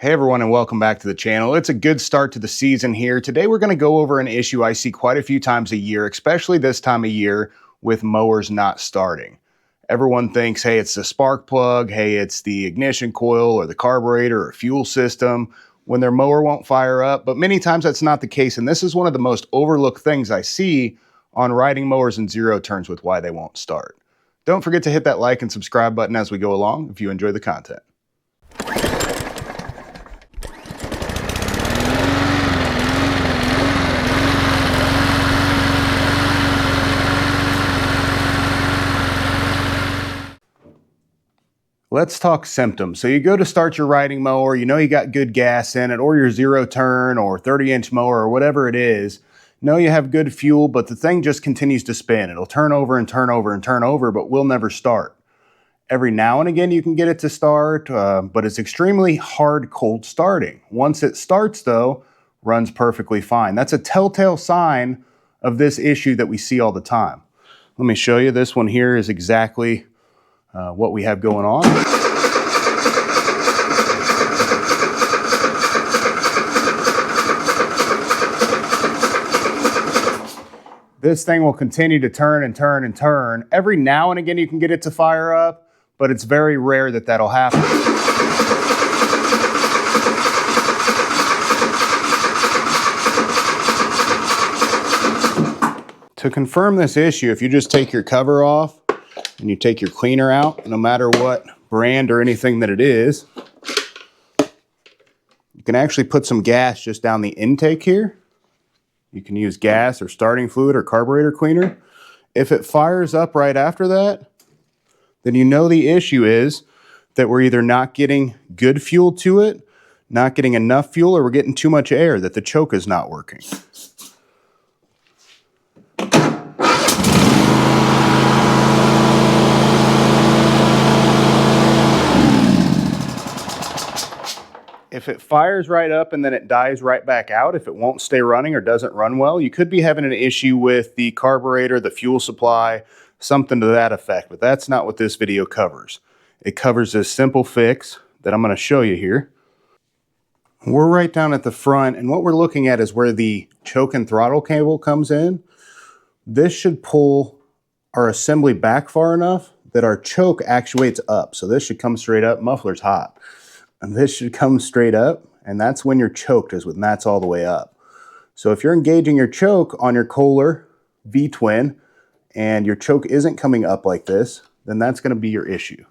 Hey everyone, and welcome back to the channel. It's a good start to the season here. Today we're going to go over an issue I see quite a few times a year, especially this time of year with mowers not starting. Everyone thinks, hey, it's the spark plug, hey, it's the ignition coil or the carburetor or fuel system when their mower won't fire up, but many times that's not the case, and this is one of the most overlooked things I see on riding mowers in zero turns with why they won't start. Don't forget to hit that like and subscribe button as we go along if you enjoy the content. Let's talk symptoms. So you go to start your riding mower, you know you got good gas in it, or your zero turn or 30-inch mower or whatever it is. You know you have good fuel, but the thing just continues to spin. It'll turn over and turn over and turn over, but will never start. Every now and again you can get it to start, but it's extremely hard cold starting. Once it starts though, runs perfectly fine. That's a telltale sign of this issue that we see all the time. Let me show you. This one here is exactly what we have going on. This thing will continue to turn and turn and turn. Every now and again you can get it to fire up, but it's very rare that that'll happen. To confirm this issue, if you just take your cover off and you take your cleaner out, no matter what brand or anything that it is, you can actually put some gas just down the intake here. You can use gas or starting fluid or carburetor cleaner. If it fires up right after that, then you know the issue is that we're either not getting good fuel to it, not getting enough fuel, or we're getting too much air, that the choke is not working. If it fires right up and then it dies right back out, if it won't stay running or doesn't run well, you could be having an issue with the carburetor, the fuel supply, something to that effect, but that's not what this video covers. It covers this simple fix that I'm going to show you here. We're right down at the front, and what we're looking at is where the choke and throttle cable comes in. This should pull our assembly back far enough that our choke actuates up. So this should come straight up. Muffler's hot. And this should come straight up, and that's when you're choked, is when that's all the way up. So if you're engaging your choke on your Kohler V-twin and your choke isn't coming up like this, then that's going to be your issue.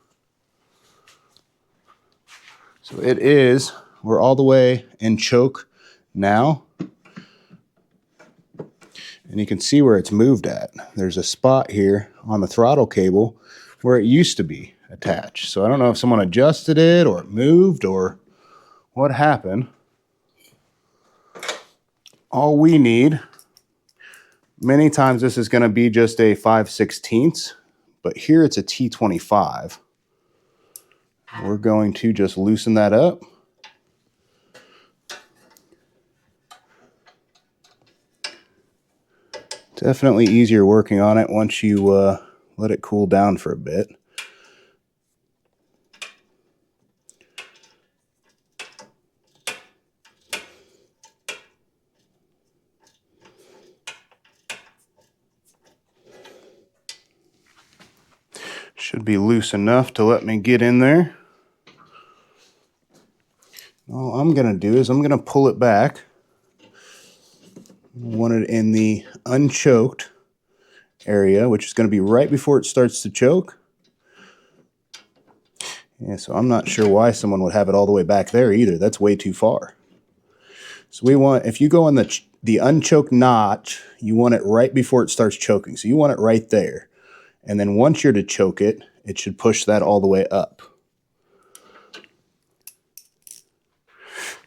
So it is, we're all the way in choke now. And you can see where it's moved at. There's a spot here on the throttle cable where it used to be attached. So I don't know if someone adjusted it or it moved or what happened. All we need, many times this is going to be just a 5/16, but here it's a T25. We're going to just loosen that up. Definitely easier working on it once you let it cool down for a bit. Should be loose enough to let me get in there. All I'm going to do is I'm going to pull it back. I want it in the unchoked area, which is going to be right before it starts to choke. Yeah, so I'm not sure why someone would have it all the way back there either. That's way too far. So we want, if you go on the unchoked notch, you want it right before it starts choking. So you want it right there. And then once you're to choke it, it should push that all the way up.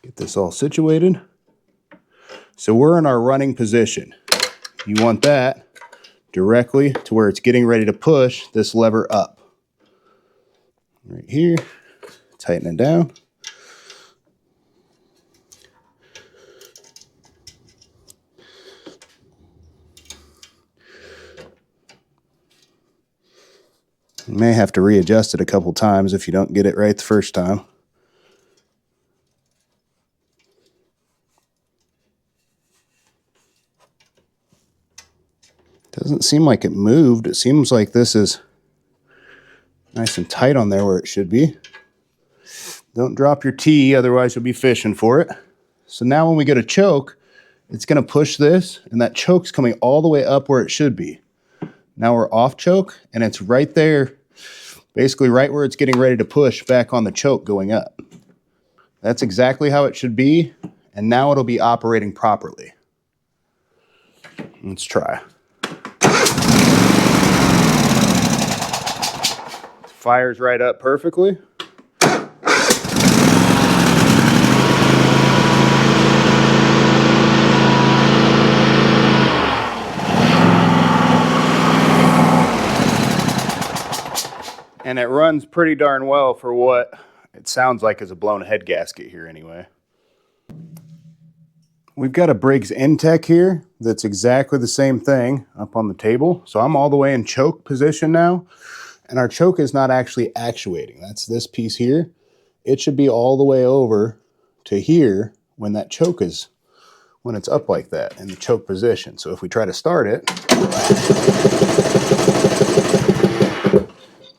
Get this all situated. So we're in our running position. You want that directly to where it's getting ready to push this lever up. Right here, tighten it down. You may have to readjust it a couple times if you don't get it right the first time. Doesn't seem like it moved. It seems like this is nice and tight on there where it should be. Don't drop your T, otherwise you'll be fishing for it. So now when we go to choke, it's going to push this, and that choke's coming all the way up where it should be. Now we're off choke, and it's right there, basically right where it's getting ready to push back on the choke going up. That's exactly how it should be, and now it'll be operating properly. Let's try. Fires right up perfectly. And it runs pretty darn well for what it sounds like is a blown head gasket here anyway. We've got a Briggs Intech here that's exactly the same thing up on the table. So I'm all the way in choke position now, and our choke is not actually actuating. That's this piece here. It should be all the way over to here when that choke is, when it's up like that in the choke position. So if we try to start it,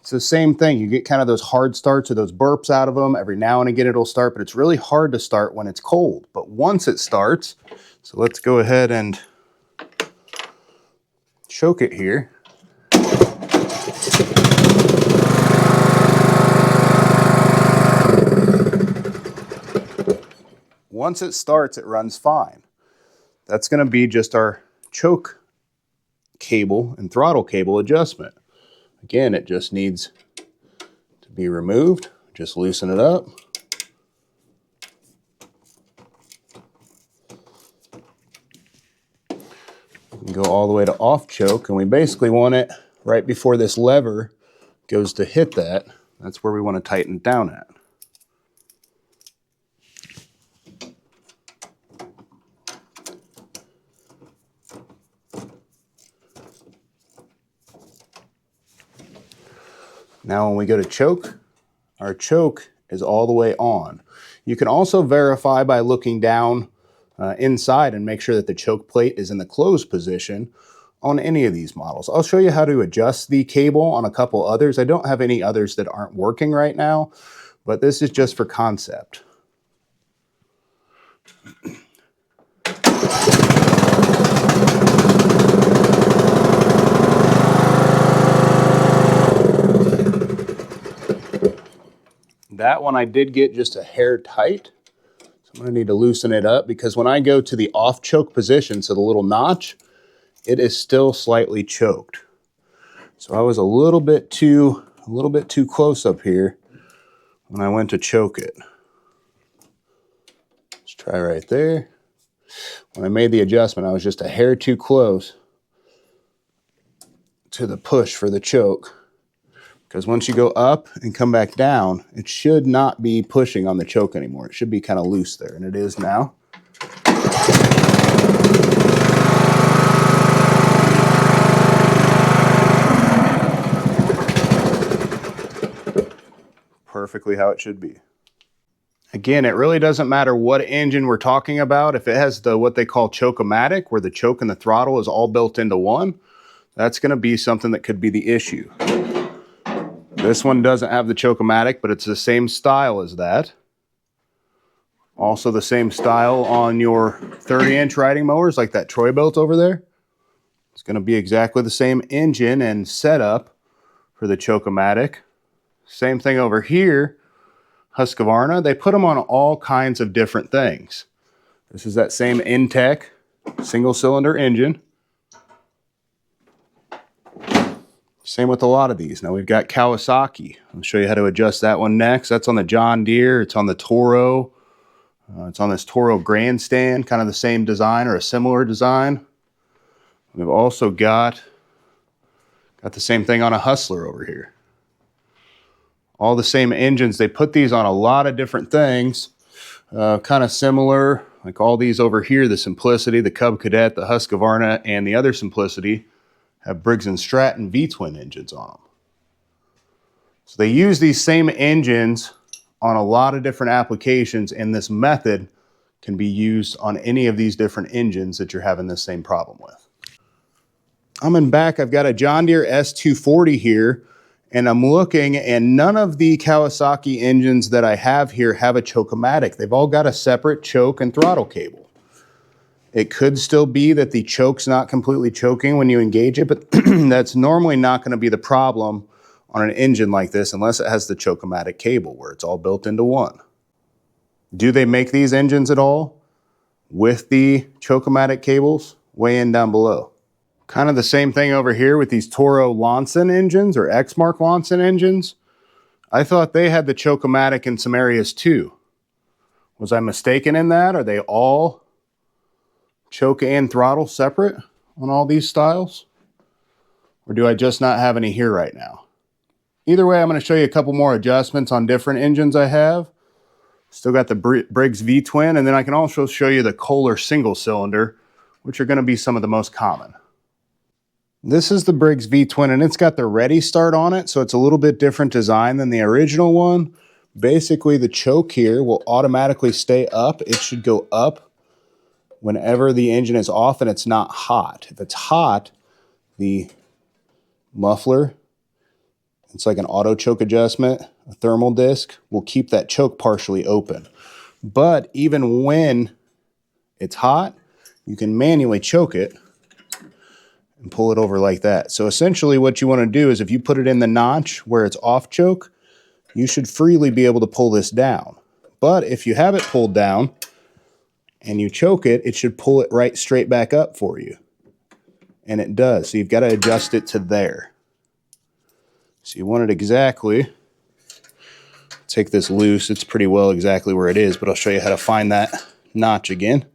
it's the same thing. You get kind of those hard starts or those burps out of them. Every now and again it'll start, but it's really hard to start when it's cold. But once it starts, so let's go ahead and choke it here. Once it starts, it runs fine. That's going to be just our choke cable and throttle cable adjustment. Again, it just needs to be removed. Just loosen it up. We can go all the way to off choke, and we basically want it right before this lever goes to hit that. That's where we want to tighten it down at. Now when we go to choke, our choke is all the way on. You can also verify by looking down inside and make sure that the choke plate is in the closed position on any of these models. I'll show you how to adjust the cable on a couple others. I don't have any others that aren't working right now, but this is just for concept. That one I did get just a hair tight. So I'm going to need to loosen it up, because when I go to the off choke position, so the little notch, it is still slightly choked. So I was a little bit too close up here when I went to choke it. Let's try right there. When I made the adjustment, I was just a hair too close to the push for the choke. Because once you go up and come back down, it should not be pushing on the choke anymore. It should be kind of loose there, and it is now. Perfectly how it should be. Again, it really doesn't matter what engine we're talking about. If it has the what they call choke-o-matic, where the choke and the throttle is all built into one, that's going to be something that could be the issue. This one doesn't have the choke-o-matic, but it's the same style as that. Also the same style on your 30-inch riding mowers, like that Troy-Bilt over there. It's going to be exactly the same engine and setup for the choke-o-matic. Same thing over here, Husqvarna. They put them on all kinds of different things. This is that same Intech single-cylinder engine. Same with a lot of these. Now we've got Kawasaki. I'll show you how to adjust that one next. That's on the John Deere. It's on the Toro. It's on this Toro Grandstand, kind of the same design or a similar design. We've also got the same thing on a Hustler over here. All the same engines. They put these on a lot of different things, kind of similar. Like all these over here, the Simplicity, the Cub Cadet, the Husqvarna, and the other Simplicity have Briggs Stratton V-twin engines on them. So they use these same engines on a lot of different applications, and this method can be used on any of these different engines that you're having this same problem with. I'm in back, I've got a John Deere S240 here, and I'm looking, and none of the Kawasaki engines that I have here have a choke-o-matic. They've all got a separate choke and throttle cable. It could still be that the choke's not completely choking when you engage it, but that's normally not going to be the problem on an engine like this unless it has the choke-o-matic cable where it's all built into one. Do they make these engines at all with the choke-o-matic cables? Weigh in down below. Kind of the same thing over here with these Toro Lonson engines or Exmark Lonson engines. I thought they had the choke-o-matic in some areas too. Was I mistaken in that? Are they all choke and throttle separate on all these styles? Or do I just not have any here right now? Either way, I'm going to show you a couple more adjustments on different engines I have. Still got the Briggs V-twin, and then I can also show you the Kohler single cylinder, which are going to be some of the most common. This is the Briggs V-twin, and it's got the ready start on it, so it's a little bit different design than the original one. Basically, the choke here will automatically stay up. It should go up whenever the engine is off and it's not hot. If it's hot, the muffler, it's like an auto choke adjustment, a thermal disc, will keep that choke partially open. But even when it's hot, you can manually choke it and pull it over like that. So essentially what you want to do is if you put it in the notch where it's off choke, you should freely be able to pull this down. But if you have it pulled down and you choke it, it should pull it right straight back up for you. And it does. So you've got to adjust it to there. So you want it exactly, take this loose, it's pretty well exactly where it is, but I'll show you how to find that notch again.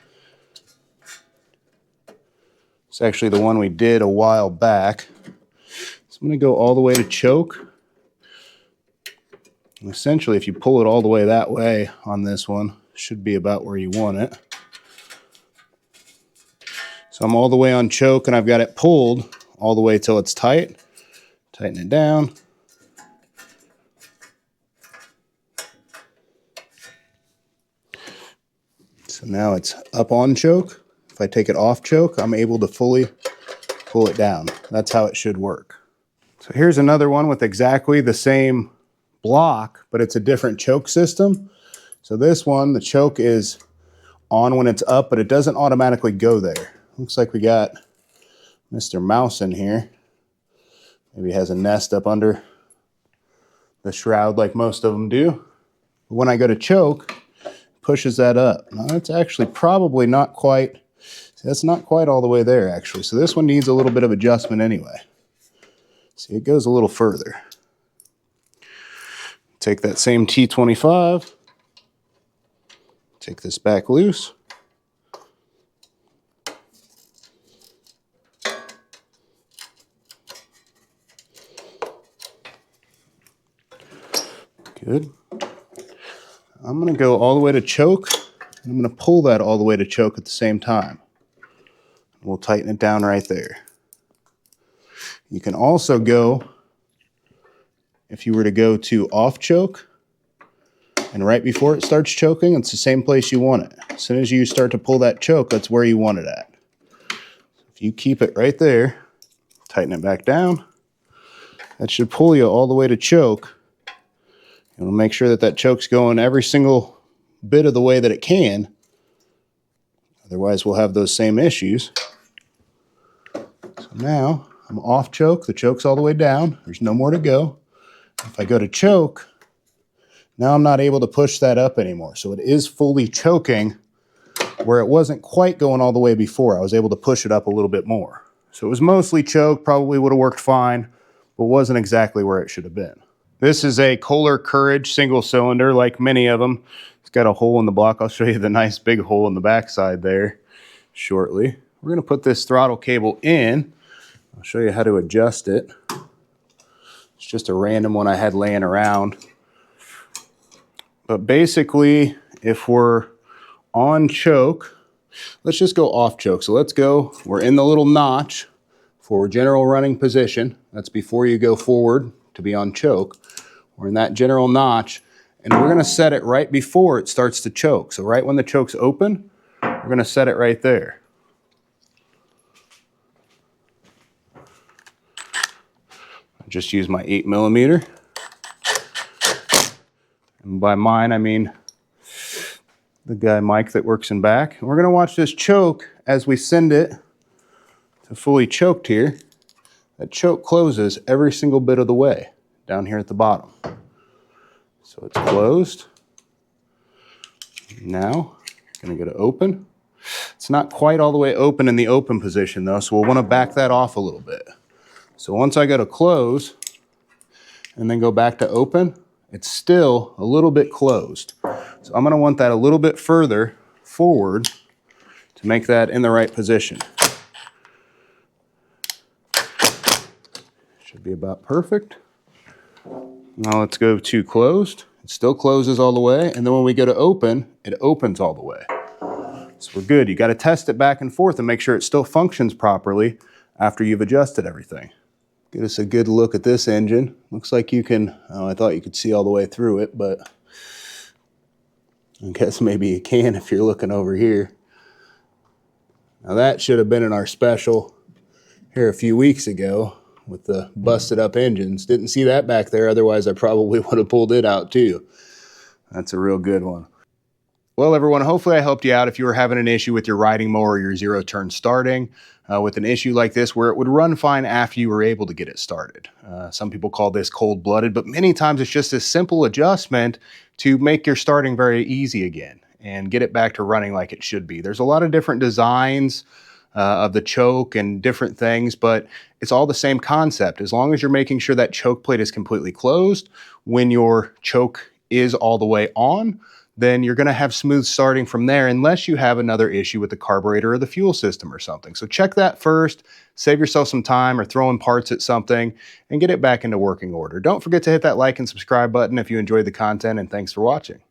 It's actually the one we did a while back. So I'm going to go all the way to choke. And essentially, if you pull it all the way that way on this one, should be about where you want it. So I'm all the way on choke, and I've got it pulled all the way till it's tight. Tighten it down. So now it's up on choke. If I take it off choke, I'm able to fully pull it down. That's how it should work. So here's another one with exactly the same block, but it's a different choke system. So this one, the choke is on when it's up, but it doesn't automatically go there. Looks like we got Mr. Mouse in here. Maybe he has a nest up under the shroud like most of them do. But when I go to choke, it pushes that up. Now that's actually probably not quite, that's not quite all the way there actually. So this one needs a little bit of adjustment anyway. See, it goes a little further. Take that same T25, take this back loose. Good. I'm going to go all the way to choke, and I'm going to pull that all the way to choke at the same time. We'll tighten it down right there. You can also go, if you were to go to off choke, and right before it starts choking, it's the same place you want it. As soon as you start to pull that choke, that's where you want it at. If you keep it right there, tighten it back down, that should pull you all the way to choke. It'll make sure that that choke's going every single bit of the way that it can. Otherwise, we'll have those same issues. So now, I'm off choke. The choke's all the way down. There's no more to go. If I go to choke, now I'm not able to push that up anymore. So it is fully choking where it wasn't quite going all the way before. I was able to push it up a little bit more. So it was mostly choke, probably would have worked fine, but wasn't exactly where it should have been. This is a Kohler Courage single cylinder, like many of them. It's got a hole in the block. I'll show you the nice big hole in the backside there shortly. We're going to put this throttle cable in. I'll show you how to adjust it. It's just a random one I had laying around. But basically, if we're on choke, let's just go off choke. So let's go, we're in the little notch for general running position. That's before you go forward to be on choke. We're in that general notch, and we're going to set it right before it starts to choke. So right when the choke's open, we're going to set it right there. Just use my 8mm. And by mine, I mean the guy Mike that works in back. And we're going to watch this choke as we send it to fully choked here. That choke closes every single bit of the way down here at the bottom. So it's closed. Now, I'm going to go to open. It's not quite all the way open in the open position though, so we'll want to back that off a little bit. So once I go to close and then go back to open, it's still a little bit closed. So I'm going to want that a little bit further forward to make that in the right position. Should be about perfect. Now let's go to closed. It still closes all the way, and then when we go to open, it opens all the way. So we're good. You got to test it back and forth and make sure it still functions properly after you've adjusted everything. Get us a good look at this engine. Looks like you can, oh, I thought you could see all the way through it, but I guess maybe you can if you're looking over here. Now that should have been in our special here a few weeks ago with the busted up engines. Didn't see that back there, otherwise I probably would have pulled it out too. That's a real good one. Well, everyone, hopefully I helped you out if you were having an issue with your riding mower or your zero turn starting with an issue like this where it would run fine after you were able to get it started. Some people call this cold-blooded, but many times it's just a simple adjustment to make your starting very easy again and get it back to running like it should be. There's a lot of different designs of the choke and different things, but it's all the same concept. As long as you're making sure that choke plate is completely closed when your choke is all the way on, then you're going to have smooth starting from there unless you have another issue with the carburetor or the fuel system or something. So check that first, save yourself some time or throw in parts at something and get it back into working order. Don't forget to hit that like and subscribe button if you enjoyed the content, and thanks for watching.